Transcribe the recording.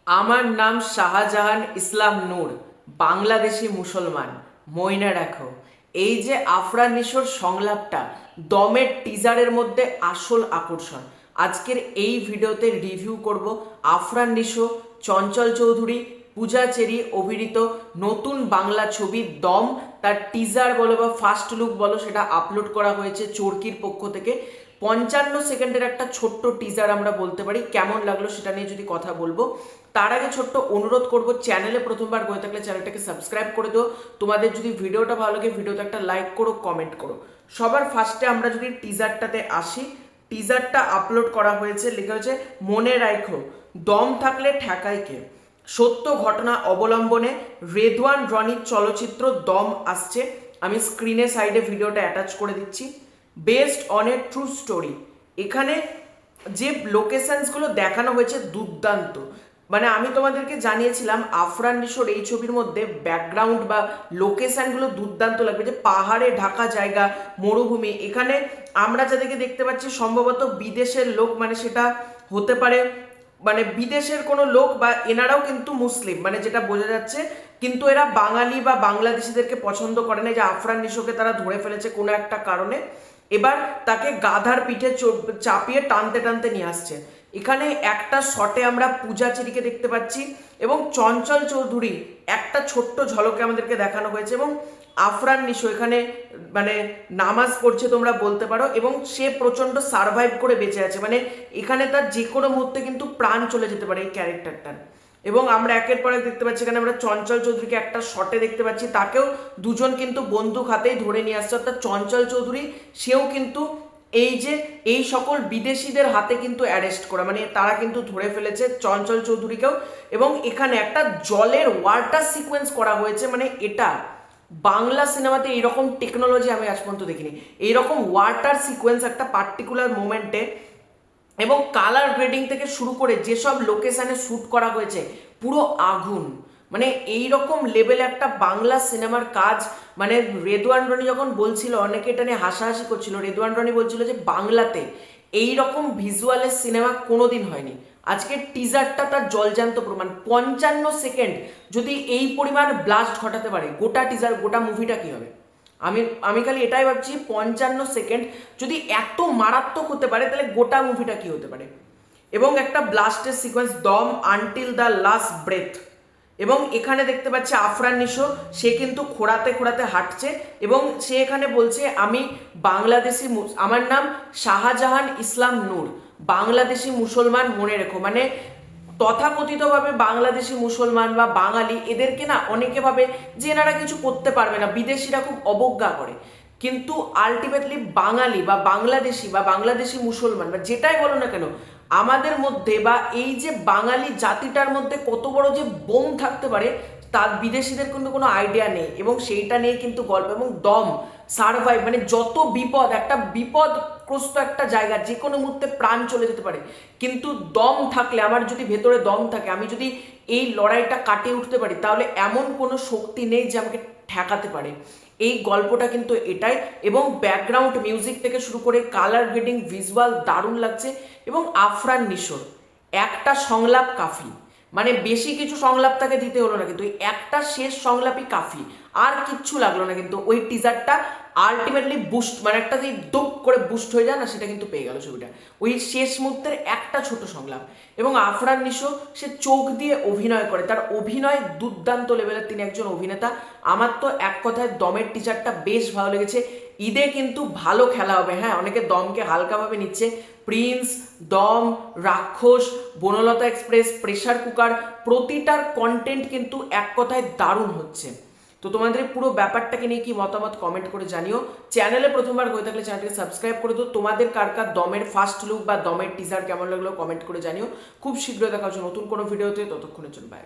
আমার নাম শাহজাহান ইসলাম নূর, বাংলাদেশি মুসলমান। ময়না রাখো, এই যে আফরান নিশোর সংলাপটা দমের টিজারের মধ্যে আসল আকর্ষণ। আজকের এই ভিডিওতে রিভিউ করব আফরান নিশো, চঞ্চল চৌধুরী, পূজা চেরি অভিনীত নতুন বাংলা ছবি দম। তার টিজার বলো বা ফার্স্ট লুক বলো, সেটা আপলোড করা হয়েছে চরকির পক্ষ থেকে। 55 সেকেন্ডের একটা ছোট্ট টিজার আমরা বলতে পারি। কেমন লাগলো সেটা নিয়ে যদি কথা বলবো, তার আগে ছোট্ট অনুরোধ করব, চ্যানেলে প্রথমবার হয়ে থাকলে চ্যানেলটাকে সাবস্ক্রাইব করে দিও। তোমাদের যদি ভিডিওটা ভালো লাগে, ভিডিওতে একটা লাইক করো, কমেন্ট করো। সবার ফার্স্টে আমরা যদি টিজারটাতে আসি, টিজারটা আপলোড করা হয়েছে, লেখা হয়েছে মনে রাখো দম থাকলে ঠেকায় কে। সত্য ঘটনা অবলম্বনে রেদওয়ান রনির চলচ্চিত্র দম আসছে। আমি স্ক্রিনে সাইডে ভিডিওটা অ্যাটাচ করে দিচ্ছি। Based on a true story. এখানে যে লোকেশনসগুলো দেখানো হয়েছে দুর্দান্ত। মানে আমি তোমাদেরকে জানিয়েছিলাম আফরান নিশোর এই ছবির মধ্যে ব্যাকগ্রাউন্ড বা লোকেশনগুলো দুর্দান্ত লাগবে, যে পাহাড়ে ঢাকা জায়গা, মরুভূমি। এখানে আমরা যাদেরকে দেখতে পাচ্ছি সম্ভবত বিদেশের লোক, মানে সেটা হতে পারে মানে বিদেশের কোনো লোক, বা এনারাও কিন্তু মুসলিম, মানে যেটা বোঝা যাচ্ছে। কিন্তু এরা বাঙালি বা বাংলাদেশিদেরকে পছন্দ করে না। যে আফরান নিশোকে তারা ধরে ফেলেছে কোনো একটা কারণে, এবার তাকে গাধার পিঠে চাপিয়ে টানতে টানতে নিয়ে আসছে। এখানে একটা শটে আমরা পূজা চেরিকে দেখতে পাচ্ছি এবং চঞ্চল চৌধুরী একটা ছোট্ট ঝলকে আমাদেরকে দেখানো হয়েছে। এবং আফরান নিশো এখানে মানে নামাজ পড়ছে তোমরা বলতে পারো, এবং সে প্রচন্ড সারভাইভ করে বেঁচে আছে। মানে এখানে তার যে কোনো মুহূর্তে কিন্তু প্রাণ চলে যেতে পারে এই ক্যারেক্টারটার। এবং আমরা একের পর এক দেখতে পাচ্ছি, এখানে আমরা চঞ্চল চৌধুরীকে একটা শটে দেখতে পাচ্ছি, তাকেও দুজন কিন্তু বন্দুক হাতেই ধরে নিয়ে আসছে। অর্থাৎ চঞ্চল চৌধুরী সেও কিন্তু এই যে এই সকল বিদেশিদের হাতে কিন্তু অ্যারেস্ট করা, মানে তারা কিন্তু ধরে ফেলেছে চঞ্চল চৌধুরীকেও। এবং এখানে একটা জলের ওয়াটার সিকোয়েন্স করা হয়েছে, মানে এটা বাংলা সিনেমাতে এইরকম টেকনোলজি আমি আজ পর্যন্ত দেখিনি। এইরকম ওয়াটার সিকোয়েন্স একটা পার্টিকুলার মোমেন্টে, এবং কালার গ্রেডিং থেকে শুরু করে যেসব লোকেশনে শ্যুট করা হয়েছে পুরো আগুন। মানে এই রকম লেভেলে একটা বাংলা সিনেমার কাজ। মানে রেদওয়ান রনি যখন বলছিল, অনেকে এটা নিয়ে হাসাহাসি করছিল, রেদওয়ান রনি বলছিল যে বাংলাতে এই রকম ভিজুয়ালের সিনেমা কোনোদিন হয়নি। আজকের টিজারটা তার জলজান্ত প্রমাণ। 55 সেকেন্ড যদি এই পরিমাণ ব্লাস্ট ঘটাতে পারে, গোটা টিজার গোটা মুভিটা কি হবে? আমি আমি খালি এটাই ভাবছি, 55 সেকেন্ড যদি এত মারাত্মক হতে পারে, তাহলে গোটা মুভিটা কি হতে পারে। এবং একটা ব্লাস্টের সিকোয়েন্স দম আনটিল দ্য লাস্ট ব্রেথ। এবং এখানে দেখতে পাচ্ছি আফরান নিশো, সে কিন্তু খোঁড়াতে খোঁড়াতে হাঁটছে, এবং সে এখানে বলছে আমি বাংলাদেশি, আমার নাম শাহজাহান ইসলাম নূর, বাংলাদেশি মুসলমান মনে রেখো। মানে তথাকথিতভাবে বাংলাদেশি মুসলমান বা বাঙালি, এদেরকে না অনেকে ভাবে যে এনারা কিছু করতে পারবে না, বিদেশিরা খুব অবজ্ঞা করে। কিন্তু আলটিমেটলি বাঙালি বা বাংলাদেশি বা বাংলাদেশি মুসলমান বা যেটাই বলো না কেন, আমাদের মধ্যে বা এই যে বাঙালি জাতিটার মধ্যে কত বড় যে বোম থাকতে পারে, তার বিদেশিদের কিন্তু কোনো আইডিয়া নেই। এবং সেইটা নিয়ে কিন্তু গল্প। এবং দম সারভাইভ, মানে যত বিপদ, একটা বিপদগ্রস্ত একটা জায়গা, যে কোনো মুহূর্তে প্রাণ চলে যেতে পারে, কিন্তু দম থাকলে, আমার যদি ভেতরে দম থাকে, আমি যদি এই লড়াইটা কাটিয়ে উঠতে পারি, তাহলে এমন কোনো শক্তি নেই যে আমাকে ঠেকাতে পারে। এই গল্পটা কিন্তু এটাই। এবং ব্যাকগ্রাউন্ড মিউজিক থেকে শুরু করে কালার গ্রেডিং, ভিজুয়াল দারুণ লাগছে। এবং আফরান নিশোর একটা সংলাপ কাফি, মানে বেশি কিছু সংলাপ তাকে দিতে হলো না, কিন্তু ওই একটা শেষ সংলাপই কাফি, আর কিচ্ছু লাগলো না। কিন্তু ওই টিজারটা আলটিমেটলি বুস্ট, মানে একটা যে দুপ করে বুস্ট হয়ে যায় না, সেটা কিন্তু পেয়ে গেল ছবিটা ওই শেষ মুহূর্তের একটা ছোট সংলাপ। এবং আফরান নিশো সে চোখ দিয়ে অভিনয় করে, তার অভিনয় দুর্দান্ত লেভেলের, তিনি একজন অভিনেতা। আমার তো এক কথায় দমের টিজারটা বেশ ভালো লেগেছে। ঈদে কিন্তু ভালো খেলা হবে। হ্যাঁ, অনেকে দমকে হালকাভাবে নিচ্ছে। Prince, Dum, Rakkhosh, Bonolota Express, Pressure Cooker, প্রতিটার কন্টেন্ট কিন্তু এক কথায় দারুণ হচ্ছে। তো তোমাদের পুরো ব্যাপারটাকে নিয়ে কি মতামত কমেন্ট করে জানিও। চ্যানেলে প্রথমবার হয়ে থাকলে চ্যানেলটিকে সাবস্ক্রাইব করে দিও। তোমাদের কার কার দমের ফার্স্ট লুক বা দমের টিজার কেমন লাগলো কমেন্ট করে জানিও। খুব শীঘ্রই দেখা হচ্ছে নতুন কোনো ভিডিওতে, ততক্ষণের জন্য বাই।